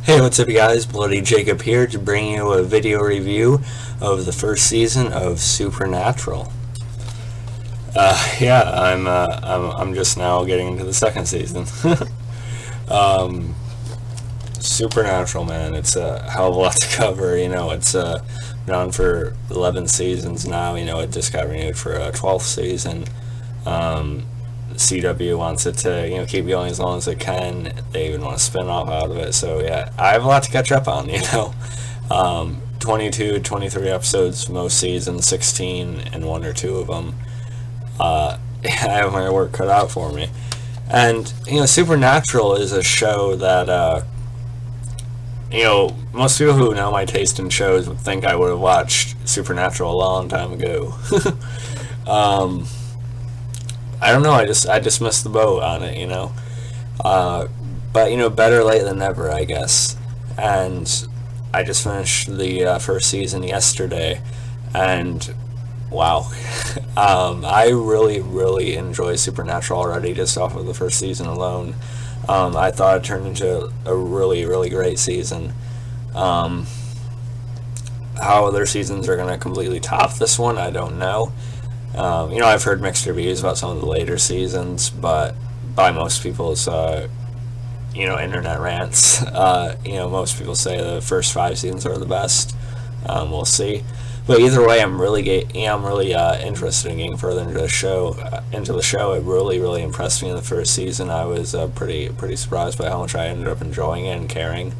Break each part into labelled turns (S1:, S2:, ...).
S1: Hey, what's up, you guys? Bloody Jacob here to bring you a video review of the first season of Supernatural. I'm just now getting into the second season. Supernatural, man, it's a hell of a lot to cover. It's been on for 11 seasons now. It just got renewed for a 12th season. CW wants it to, keep going as long as it can. They even want to spin off out of it. So yeah, I have a lot to catch up on. 22, 23 episodes most seasons, 16 and one or two of them. I have my work cut out for me. And Supernatural is a show that most people who know my taste in shows would think I would have watched Supernatural a long time ago. I don't know. I just missed the boat on it, But better late than never, I guess. And I just finished the first season yesterday, and wow, I really, really enjoy Supernatural already just off of the first season alone. I thought it turned into a really, really great season. How other seasons are going to completely top this one, I don't know. I've heard mixed reviews about some of the later seasons, but by most people's, internet rants, most people say the first 5 seasons are the best. We'll see. But either way, I'm really interested in getting further into the show. It really, really impressed me in the first season. I was pretty surprised by how much I ended up enjoying it and caring.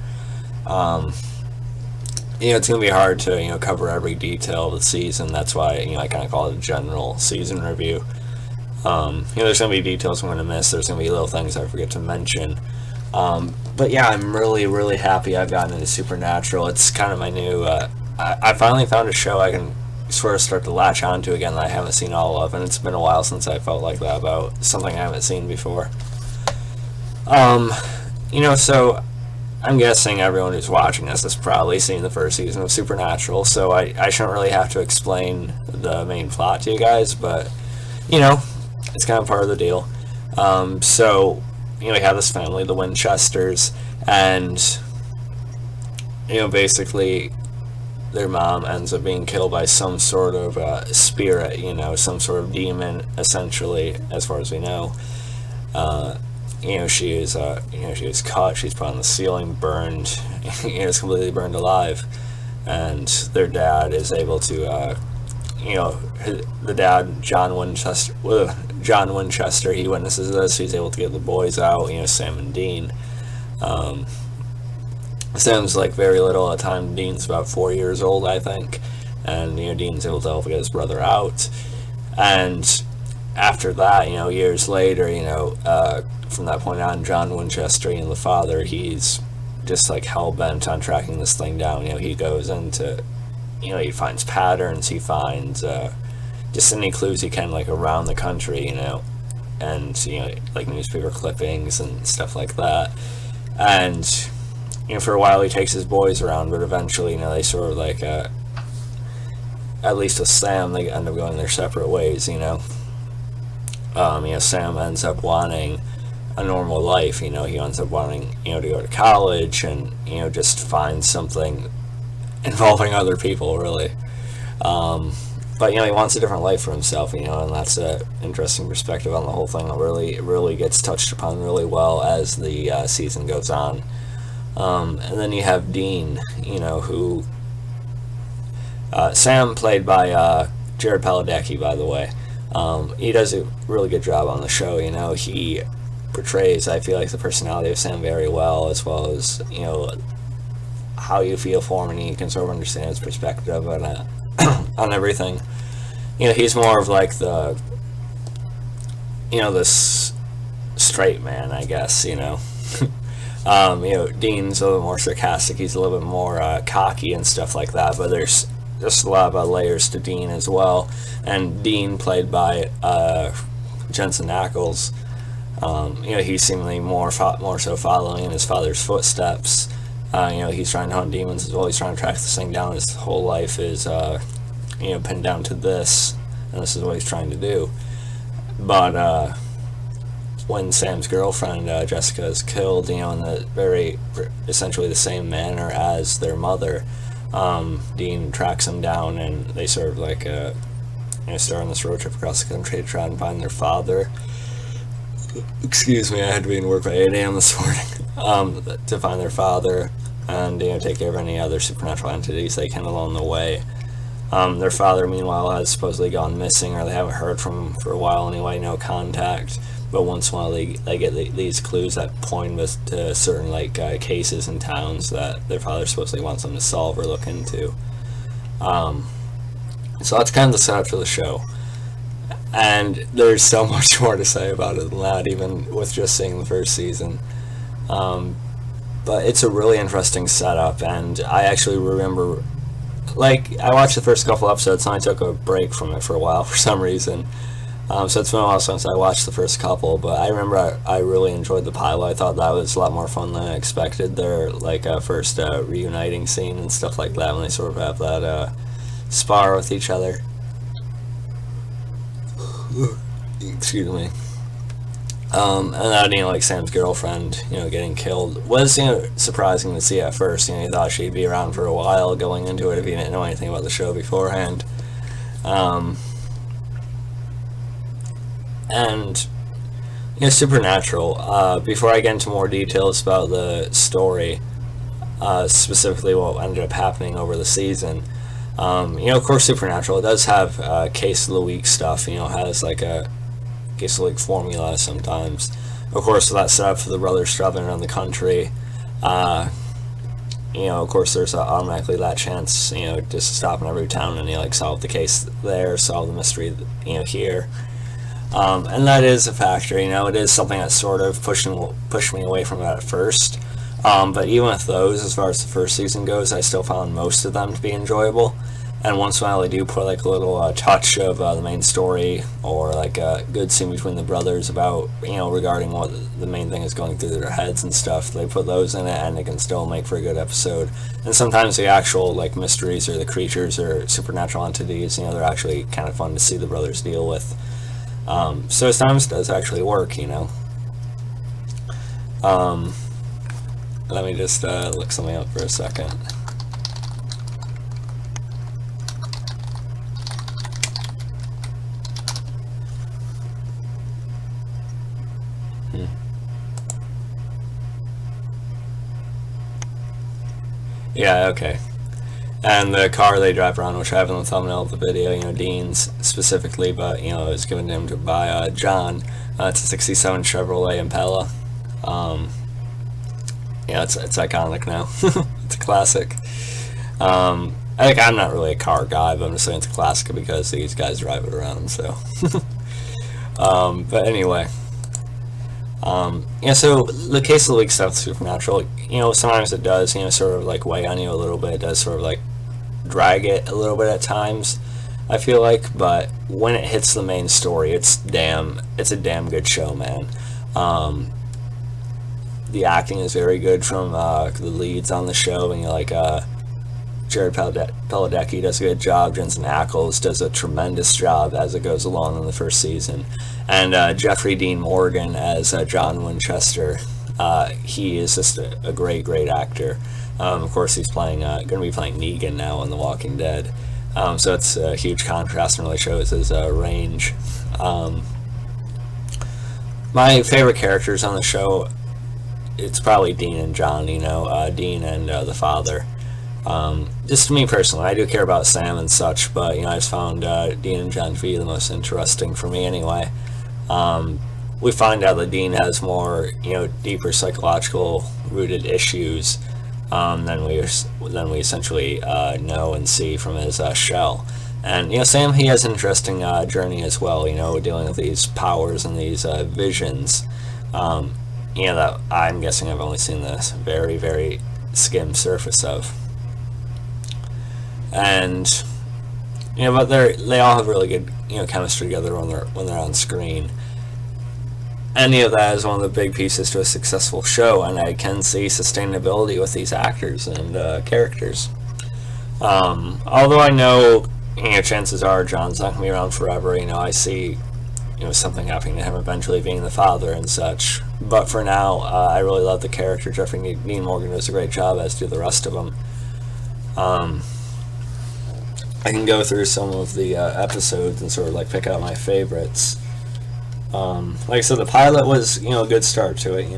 S1: It's going to be hard to, cover every detail of the season. That's why, I kind of call it a general season review. There's going to be details I'm going to miss. There's going to be little things I forget to mention. But yeah, I'm really, really happy I've gotten into Supernatural. It's kind of my new, I finally found a show I can sort of start to latch onto again that I haven't seen all of, and it's been a while since I felt like that about something I haven't seen before. So I'm guessing everyone who's watching this has probably seen the first season of Supernatural, so I shouldn't really have to explain the main plot to you guys, but, it's kind of part of the deal. We have this family, the Winchesters, and, basically their mom ends up being killed by some sort of spirit, some sort of demon, essentially, as far as we know. She is caught, she's put on the ceiling, burned, is completely burned alive, and their dad is able to, the dad, John Winchester, he witnesses this, he's able to get the boys out, Sam and Dean. Sam's very little at the time. Dean's about 4 years old, I think, and Dean's able to help get his brother out. And after that, years later, from that point on, John Winchester, the father, he's just hell-bent on tracking this thing down. He goes into, he finds patterns, he finds just any clues he can around the country, and newspaper clippings and stuff like that. And for a while he takes his boys around, but eventually, they sort of at least with Sam, they end up going their separate ways. Sam ends up wanting a normal life. He ends up wanting to go to college and just find something involving other people, really. But he wants a different life for himself, and that's an interesting perspective on the whole thing that really gets touched upon really well as the season goes on. And then you have Dean, who Sam, played by Jared Padalecki, by the way. He does a really good job on the show. He portrays, I feel the personality of Sam very well as how you feel for him, and you can sort of understand his perspective on everything. He's more of this straight man, I guess. Dean's a little more sarcastic. He's a little bit more cocky and stuff like that. But there's just a lot of layers to Dean as well. And Dean, played by Jensen Ackles, he's seemingly more so following in his father's footsteps. He's trying to hunt demons as well. He's trying to track this thing down. His whole life is pinned down to this, and this is what he's trying to do. But when Sam's girlfriend Jessica is killed, in the very essentially the same manner as their mother. Dean tracks them down, and they sort of like start on this road trip across the country to try and find their father. Excuse me, I had to be in work by 8 a.m. this morning. To find their father and take care of any other supernatural entities they can along the way. Their father, meanwhile, has supposedly gone missing, or they haven't heard from him for a while anyway, no contact. But once in a while they get these clues that point to certain cases in towns that their father supposedly wants them to solve or look into. So that's kind of the setup for the show. And there's so much more to say about it than that, even with just seeing the first season. But it's a really interesting setup, and I actually remember, I watched the first couple episodes and I took a break from it for a while for some reason. So it's been a while since I watched the first couple, but I remember I really enjoyed the pilot. I thought that was a lot more fun than I expected. Their first reuniting scene and stuff like that, when they sort of have that spar with each other. Excuse me. And then, Sam's girlfriend, getting killed was, surprising to see at first. You thought she'd be around for a while going into it if you didn't know anything about the show beforehand. And, Supernatural, before I get into more details about the story, specifically what ended up happening over the season, of course, Supernatural, it does have Case of the Week stuff, has a Case of the Week formula sometimes. Of course, that's set up for the brothers traveling around the country. Of course, there's automatically that chance, just to stop in every town and, solve the case there, solve the mystery, here. And that is a factor, it is something that sort of pushed me away from it at first. But even with those, as far as the first season goes, I still found most of them to be enjoyable. And once in a while they do put a little touch of the main story, or a good scene between the brothers about, regarding what the main thing is going through their heads and stuff. They put those in it and it can still make for a good episode. And sometimes the actual mysteries or the creatures or supernatural entities, they're actually kind of fun to see the brothers deal with. So sometimes it does actually work, Let me just look something up for a second. Yeah, okay. And the car they drive around, which I have in the thumbnail of the video, Dean's specifically, but, it was given to him by John. It's a 67 Chevrolet Impala. It's iconic now. It's a classic. I think I'm not really a car guy, but I'm just saying it's a classic because these guys drive it around, so. But anyway. So the Case of the Week stuff, Supernatural, sometimes it does, sort of weigh on you a little bit. It does sort of drag it a little bit at times, I feel like, but when it hits the main story, it's a damn good show, man. The acting is very good from the leads on the show, and Jared Padalecki does a good job. Jensen Ackles does a tremendous job as it goes along in the first season. And Jeffrey Dean Morgan as John Winchester. He is just a great, great actor. Of course, he's going to be playing Negan now on The Walking Dead. So it's a huge contrast and really shows his range. My favorite characters on the show, it's probably Dean and John, Dean and the father. Just me personally, I do care about Sam and such, but, I just found Dean and John to be the most interesting for me anyway. We find out that Dean has more, deeper psychological rooted issues than we essentially know and see from his shell. And, Sam, he has an interesting journey as well, dealing with these powers and these visions, that I'm guessing I've only seen the very, very skim surface of. And, but they all have really good, chemistry together when they're on screen. Any of that is one of the big pieces to a successful show, and I can see sustainability with these actors and characters. Although I know, chances are John's not going to be around forever. I see something happening to him eventually being the father and such. But for now, I really love the character. Jeffrey Dean Morgan does a great job, as do the rest of them. I can go through some of the episodes and sort of like pick out my favorites. Like I said, the pilot was a good start to it.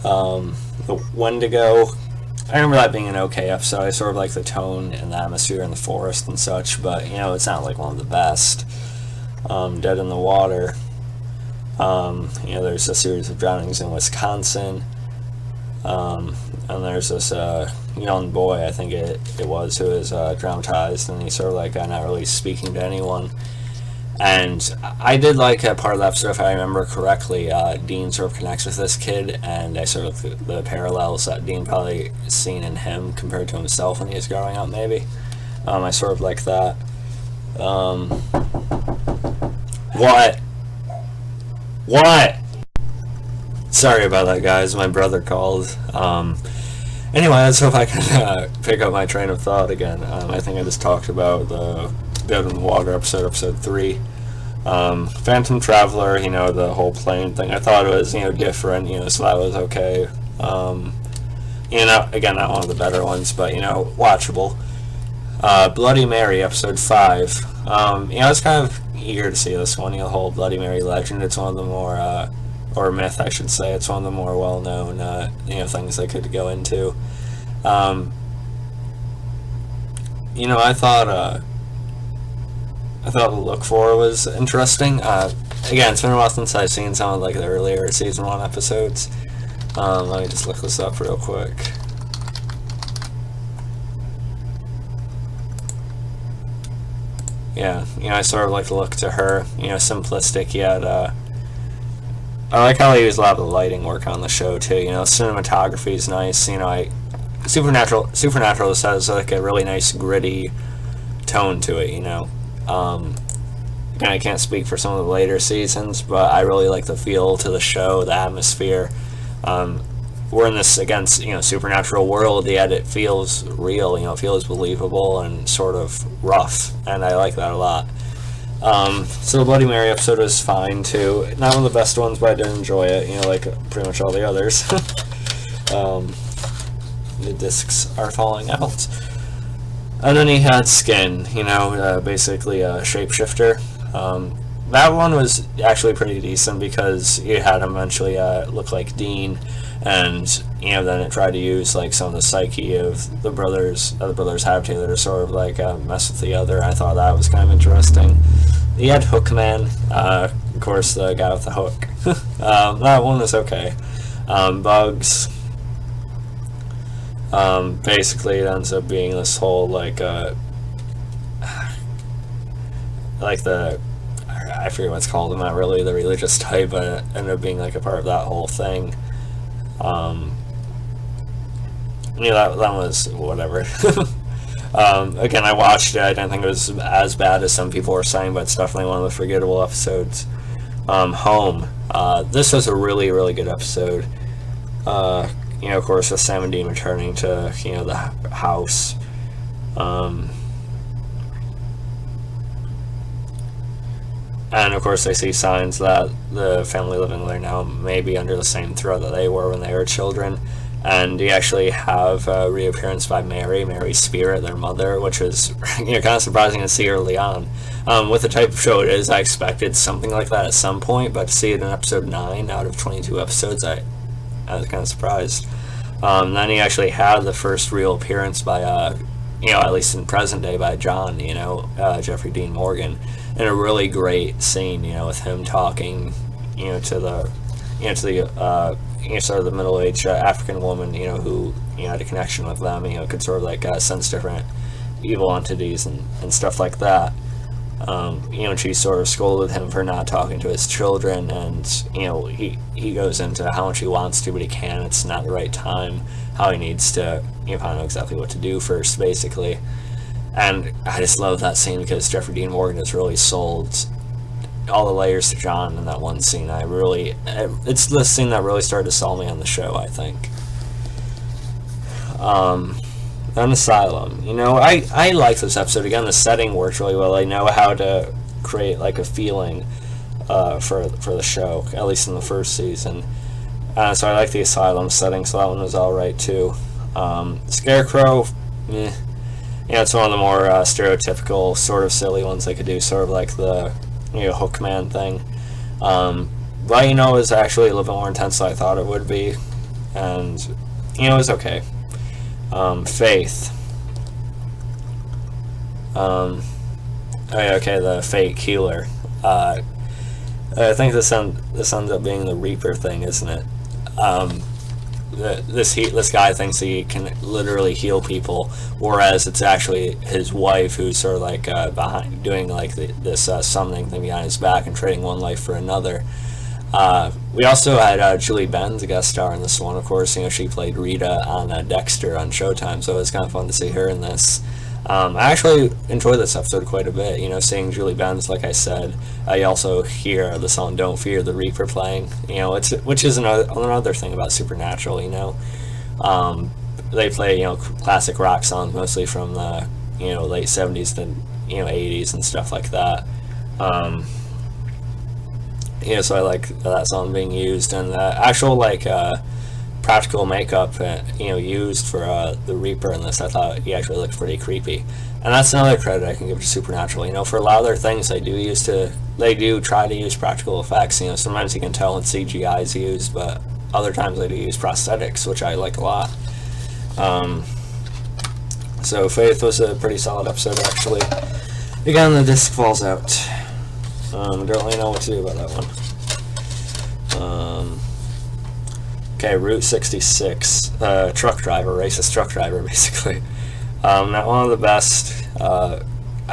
S1: The Wendigo, I remember that being an okay episode. I sort of like the tone and the atmosphere in the forest and such, but it's not like one of the best. Dead in the Water. There's a series of drownings in Wisconsin. And there's this young boy, I think it was, who is traumatized, and he's sort of like not really speaking to anyone. And I did like a part of that episode, if I remember correctly. Dean sort of connects with this kid, and I sort of the parallels that Dean probably seen in him compared to himself when he was growing up, maybe. I sort of like that. What? Sorry about that, guys. My brother called. Anyway, let's hope I can pick up my train of thought again. I think I just talked about the Dead in the Water episode 3. Phantom Traveler, the whole plane thing. I thought it was, different, so that was okay. Again, not one of the better ones, but, watchable. Bloody Mary, episode 5. I was kind of eager to see this one, the whole Bloody Mary legend. It's one of the more, or myth, I should say. It's one of the more well-known, things they could go into. I thought the look for was interesting. Again, it's been a while since I've seen some of like the earlier season 1 episodes. Let me just look this up real quick. Yeah, I sort of like the look to her. Simplistic yet. I like how they use a lot of the lighting work on the show too. Cinematography is nice. Supernatural just has like a really nice gritty tone to it. I can't speak for some of the later seasons, but I really like the feel to the show, the atmosphere. We're in this, again, supernatural world, yet it feels real, it feels believable and sort of rough, and I like that a lot. So the Bloody Mary episode was fine, too. Not one of the best ones, but I did enjoy it, like pretty much all the others. The discs are falling out. And then he had Skin, basically a shapeshifter. That one was actually pretty decent because you had him eventually look like Dean, and then it tried to use like some of the psyche of the brothers have to, that are sort of like mess with the other. I thought that was kind of interesting. He had Hookman, of course, the guy with the hook. That one was okay. Bugs. Basically it ends up being this whole like I forget what it's called. I'm not really the religious type, but it ended up being like a part of that whole thing. That was whatever. Again, I watched it. I didn't think it was as bad as some people were saying, but it's definitely one of the forgettable episodes. Home. This was a really, really good episode. Of course, with Sam and Dean returning to, the house. And of course, they see signs that the family living there now may be under the same threat that they were when they were children. And you actually have a reappearance by Mary's spirit, their mother, which was kind of surprising to see early on. With the type of show it is, I expected something like that at some point, but to see it in episode 9 out of 22 episodes, I was kind of surprised. Then he actually had the first real appearance by, at least in present day, by John, Jeffrey Dean Morgan, in a really great scene, with him talking, to the sort of the middle-aged African woman, who had a connection with them, could sort of like sense different evil entities and stuff like that. And she sort of scolded him for not talking to his children, and he goes into how much he wants to, but he can't. It's not the right time. How he needs to, find out exactly what to do first, basically. And I just love that scene because Jeffrey Dean Morgan has really sold all the layers to John in that one scene. It's the scene that really started to sell me on the show, I think. Then Asylum. I like this episode. Again, the setting works really well. I know how to create like a feeling. for the show, at least in the first season. So I like the asylum setting, so that one was alright too. Scarecrow, it's one of the more stereotypical, sort of silly ones they could do, sort of like the Hookman thing. But it was actually a little bit more intense than I thought it would be, and it was okay. Faith. Okay, the fake healer. I think this ends up being the Reaper thing, isn't it? This guy thinks he can literally heal people, whereas it's actually his wife who's sort of like behind, doing like this summoning thing behind his back and trading one life for another. We also had Julie Benz, a guest star in this one. Of course, she played Rita on Dexter on Showtime, so it was kind of fun to see her in this. I actually enjoyed this episode quite a bit, seeing Julie Benz, like I said. You also hear the song Don't Fear the Reaper playing, which is another thing about Supernatural, They play, classic rock songs, mostly from the, late 70s to, 80s and stuff like that. So I like that song being used, and the actual, practical makeup used for the Reaper in this, I thought he actually looked pretty creepy. And that's another credit I can give to Supernatural. For a lot of their things, they do try to use practical effects. Sometimes you can tell when CGI is used, but other times they do use prosthetics, which I like a lot. So Faith was a pretty solid episode, actually. Again, the disc falls out. Don't really know what to do about that one. Okay, Route 66, truck driver, racist truck driver, basically. Not one of the best. I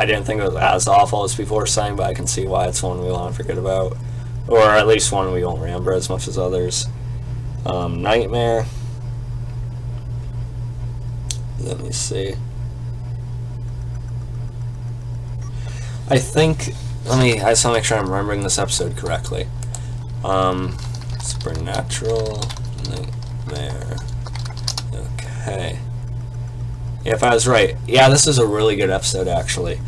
S1: didn't think it was as awful as people were saying, but I can see why it's one we want to forget about. Or at least one we won't remember as much as others. Nightmare. Let me see. I just want to make sure I'm remembering this episode correctly. Supernatural Nightmare. Okay. Yeah, if I was right. Yeah, this is a really good episode, actually.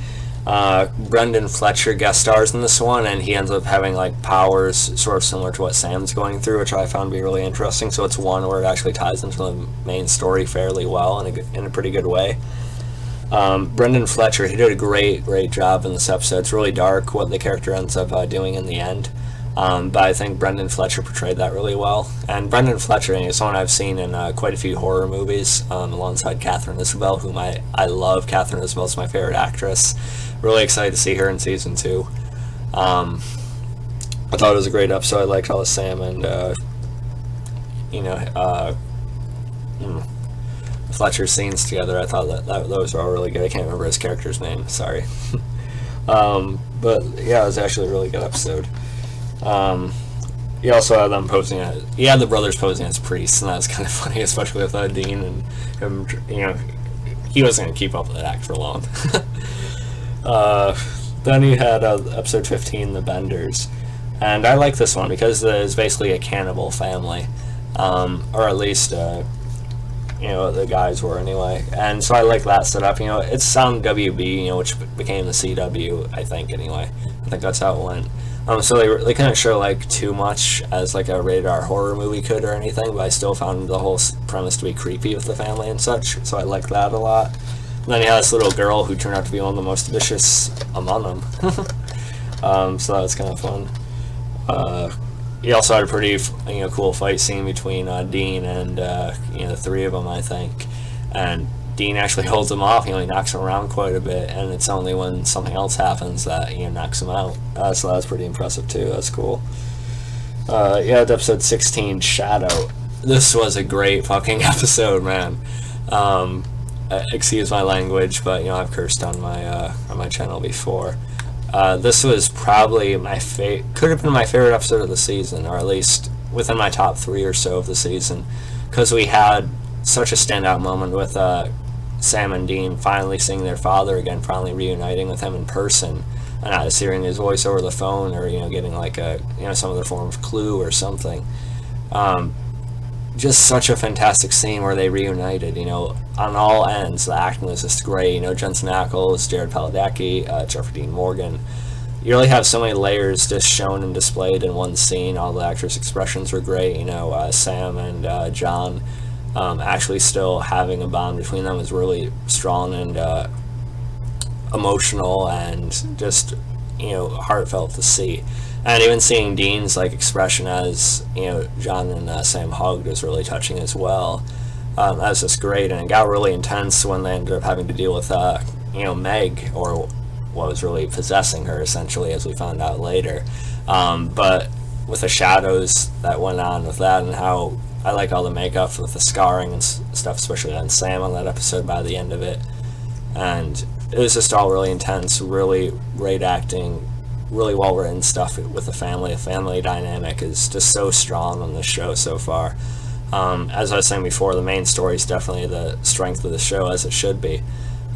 S1: Brendan Fletcher guest stars in this one, and he ends up having powers sort of similar to what Sam's going through, which I found to be really interesting. So it's one where it actually ties into the main story fairly well in a pretty good way. Brendan Fletcher, he did a great job in this episode. It's really dark what the character ends up doing in the end. But I think Brendan Fletcher portrayed that really well. And Brendan Fletcher is someone I've seen in quite a few horror movies alongside Katharine Isabelle, whom I love. Katharine Isabelle's my favorite actress. Really excited to see her in season 2. I thought it was a great episode. I liked all the Sam and Fletcher scenes together. I thought that those were all really good. I can't remember his character's name. Sorry. But yeah, it was actually a really good episode. You also had them posing the brothers posing as priests, and that was kind of funny, especially with Dean and him. He wasn't going to keep up with that act for long. Then you had episode 15, The Benders, and I like this one because it's basically a cannibal family, or at least the guys were anyway, and so I like that setup. It's on WB, which became the CW, I think. Anyway, I think that's how it went. So they couldn't show too much as a rated R horror movie could or anything, but I still found the whole premise to be creepy with the family and such, so I liked that a lot. And then you had this little girl who turned out to be one of the most vicious among them. So that was kind of fun. You also had a pretty cool fight scene between Dean and the three of them, I think. And Dean actually holds him off. He knocks him around quite a bit, and it's only when something else happens that knocks him out. So that was pretty impressive too. That's cool. Episode 16, Shadow. This was a great fucking episode, man. Excuse my language, but I've cursed on my channel before. This was probably could have been my favorite episode of the season, or at least within my top 3 or so of the season, because we had such a standout moment with Sam and Dean finally seeing their father again, finally reuniting with him in person, and not just hearing his voice over the phone, or getting some other form of clue or something. Just such a fantastic scene where they reunited. On all ends, the acting was just great. Jensen Ackles, Jared Padalecki, Jeffrey Dean Morgan, you really have so many layers just shown and displayed in one scene. All the actors' expressions were great. Sam and John actually still having a bond between them is really strong and emotional and just heartfelt to see. And even seeing Dean's expression as John and Sam hugged was really touching as well. That was just great, and it got really intense when they ended up having to deal with Meg, or what was really possessing her, essentially, as we found out later. But with the shadows that went on with that, and how I like all the makeup with the scarring and stuff, especially on Sam on that episode by the end of it. And it was just all really intense, really great acting, really well written stuff with the family. The family dynamic is just so strong on this show so far. As I was saying before, the main story is definitely the strength of the show, as it should be.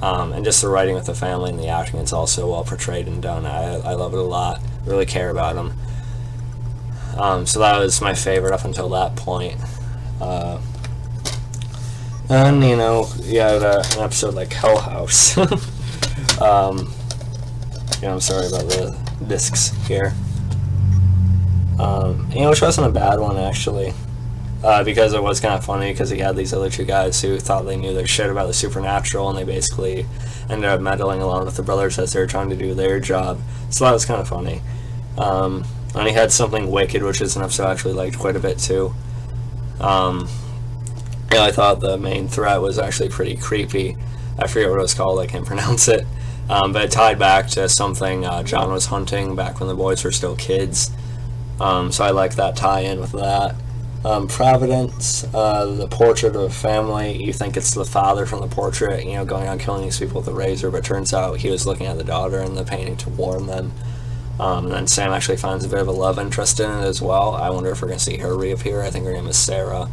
S1: And just the writing with the family and the acting, it's also well portrayed and done. I love it a lot. Really care about them. So that was my favorite up until that point. And, you had an episode like Hell House. I'm sorry about the discs here. Which wasn't a bad one, actually. Because it was kind of funny, because he had these other two guys who thought they knew their shit about the supernatural, and they basically ended up meddling along with the brothers as they were trying to do their job. So that was kind of funny. And he had Something Wicked, which is an episode I actually liked quite a bit too. I thought the main threat was actually pretty creepy. I forget what it was called, I can't pronounce it. But it tied back to something John was hunting back when the boys were still kids. So I like that tie-in with that. Providence, the portrait of a family. You think it's the father from the portrait, going on killing these people with a razor, but it turns out he was looking at the daughter in the painting to warn them. And then Sam actually finds a bit of a love interest in it as well. I wonder if we're going to see her reappear. I think her name is Sarah.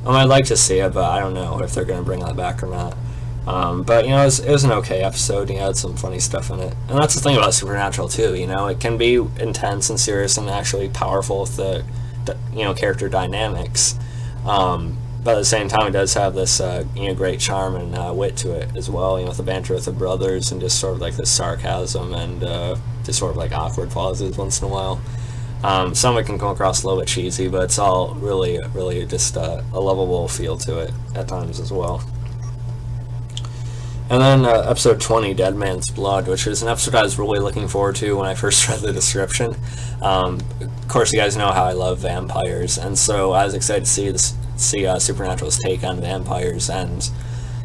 S1: I'd like to see it, but I don't know if they're going to bring that back or not. But it was an okay episode. He had some funny stuff in it, and that's the thing about Supernatural too. It can be intense and serious and actually powerful with the character dynamics. But at the same time, it does have this great charm and wit to it as well. With the banter with the brothers and just sort of like this sarcasm and just sort of like awkward pauses once in a while. Some of it can come across a little bit cheesy, but it's all really just a lovable feel to it at times as well. And then episode 20, Dead Man's Blood, which is an episode I was really looking forward to when I first read the description. Of course, you guys know how I love vampires, and so I was excited to see Supernatural's take on vampires. And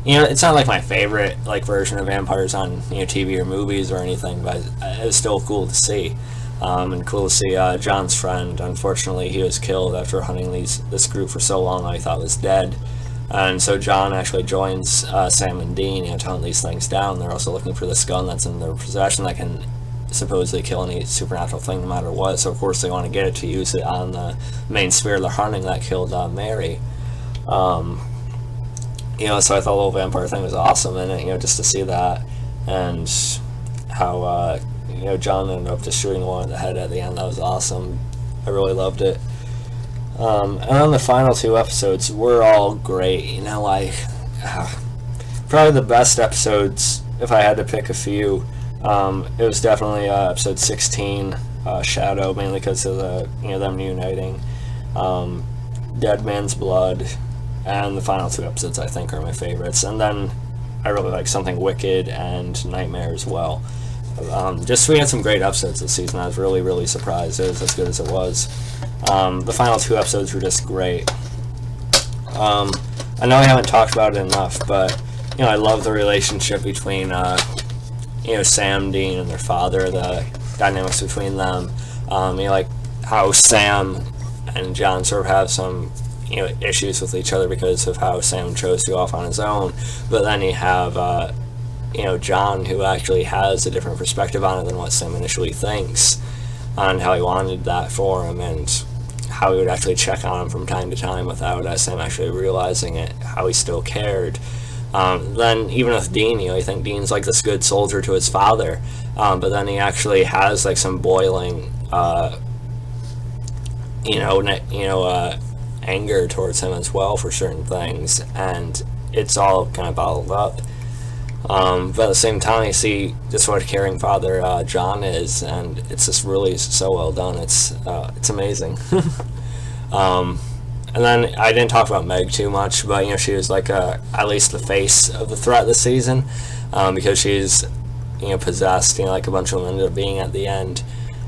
S1: it's not like my favorite version of vampires on TV or movies or anything, but it was still cool to see. And cool to see John's friend. Unfortunately, he was killed after hunting this group for so long that I thought was dead. And so John actually joins Sam and Dean to hunt these things down. They're also looking for this gun that's in their possession that can supposedly kill any supernatural thing no matter what. So of course they want to get it to use it on the main spirit they're hunting that killed Mary. So I thought the whole vampire thing was awesome in it, just to see that, and how John ended up just shooting one in the head at the end. That was awesome. I really loved it. And then the final two episodes were all great. Probably the best episodes, if I had to pick a few. It was definitely episode 16, Shadow, mainly because of them uniting. Dead Man's Blood, and the final two episodes I think are my favorites. And then I really like Something Wicked and Nightmare as well. We had some great episodes this season. I was really surprised it was as good as it was. The final two episodes were just great. I know I haven't talked about it enough, but I love the relationship between Sam, Dean, and their father. The dynamics between them. Like how Sam and John sort of have some issues with each other because of how Sam chose to go off on his own. But then you have John, who actually has a different perspective on it than what Sam initially thinks, on how he wanted that for him, and how he would actually check on him from time to time without Sam actually realizing it, how he still cared. Then even with Dean, you think Dean's like this good soldier to his father, but then he actually has some boiling, anger towards him as well for certain things, and it's all kind of bottled up. But at the same time, you see just what a caring father John is, and it's just really so well done. It's amazing. And then I didn't talk about Meg too much, but she was like at least the face of the threat this season, because she's possessed, like a bunch of them ended up being at the end,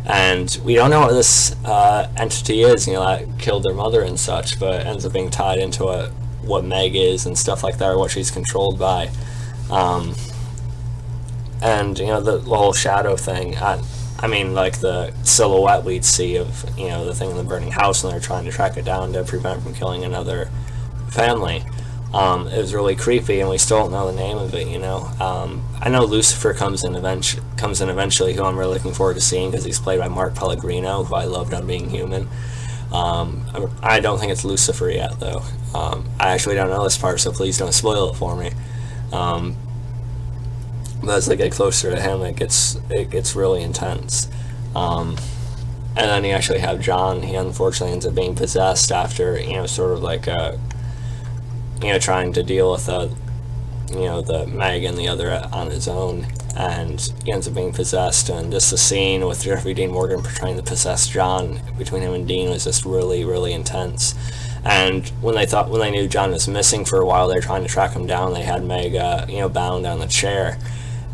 S1: and we don't know what this entity is, that killed their mother and such, but it ends up being tied into what Meg is and stuff like that, or what she's controlled by. And the whole shadow thing. I mean, like the silhouette we'd see of the thing in the burning house, and they're trying to track it down to prevent it from killing another family. It was really creepy, and we still don't know the name of it. I know Lucifer comes in eventually, who I'm really looking forward to seeing because he's played by Mark Pellegrino, who I loved on Being Human. I don't think it's Lucifer yet, though. I actually don't know this part, so please don't spoil it for me. But as they get closer to him, it gets really intense. And then you actually have John. He unfortunately ends up being possessed after sort of like trying to deal with the Meg and the other on his own, and he ends up being possessed. And just the scene with Jeffrey Dean Morgan portraying the possessed John between him and Dean was just really, really intense. And when they knew John was missing for a while, they were trying to track him down. They had Meg bound on the chair,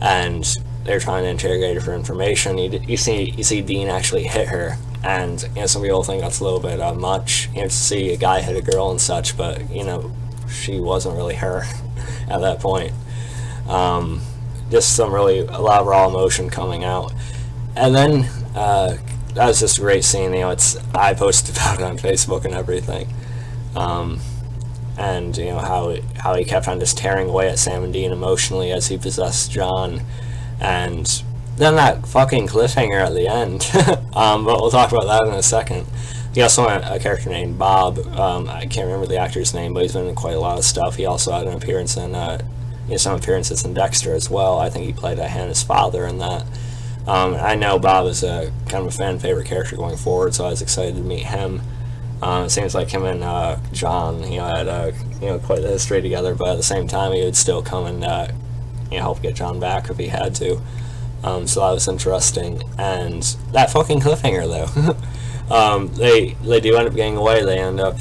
S1: and they're trying to interrogate her for information. You see Dean actually hit her, and some people think that's a little bit much, to see a guy hit a girl and such, but she wasn't really her at that point. Just a lot of raw emotion coming out, and then that was just a great scene. I posted about it on Facebook and everything, and how he kept on just tearing away at Sam and Dean emotionally as he possessed John, and then that fucking cliffhanger at the end. But we'll talk about that in a second. He also had a character named Bob. I can't remember the actor's name, but he's been in quite a lot of stuff. He also had an appearance in some appearances in Dexter as well. I think he played Hannah's father in that. I know Bob is a kind of a fan favorite character going forward, so I was excited to meet him. It seems like him and John, had quite a history together, but at the same time, he would still come and help get John back if he had to. So that was interesting. And that fucking cliffhanger, though, they do end up getting away. They end up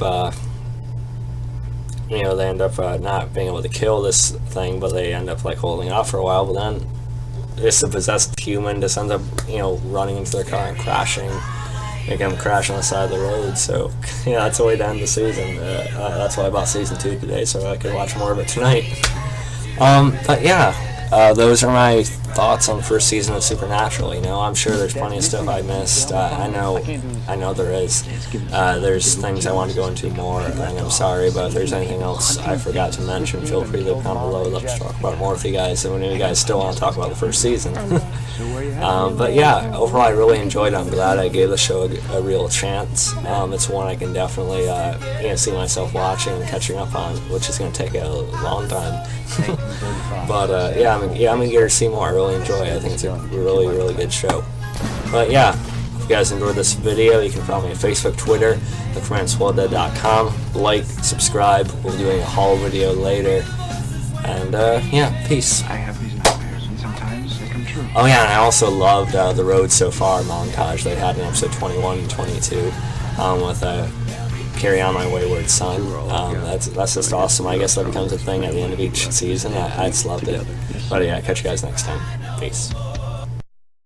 S1: not being able to kill this thing, but they end up like holding it off for a while. But then this possessed human just ends up running into their car and crashing. Make them crash on the side of the road. So that's the way to end the season. That's why I bought season 2 today, so I could watch more of it tonight. But yeah, those are my thoughts on the first season of Supernatural. I'm sure there's plenty of stuff I missed. I know there is. There's things I want to go into more, and I'm sorry, but if there's anything else I forgot to mention, feel free to comment below. I'd love to talk about it more with you guys, and when you guys still want to talk about the first season. But yeah, overall I really enjoyed it. I'm glad I gave the show a real chance. It's one I can definitely see myself watching and catching up on, which is going to take a long time. But yeah, I'm eager to see more. I really enjoy it. I think it's a really, really good show. But yeah, if you guys enjoyed this video, you can follow me on Facebook, Twitter, lookformanswelldead.com. Like, subscribe. We'll be doing a haul video later. And yeah, peace.
S2: I have these nightmares, and sometimes they come true.
S1: Oh yeah, and I also loved the Road So Far montage they had in episode 21 and 22 with Carry On My Wayward Son. That's just awesome. I guess that becomes a thing at the end of each season. I just loved it. But yeah, catch you guys next time. Peace.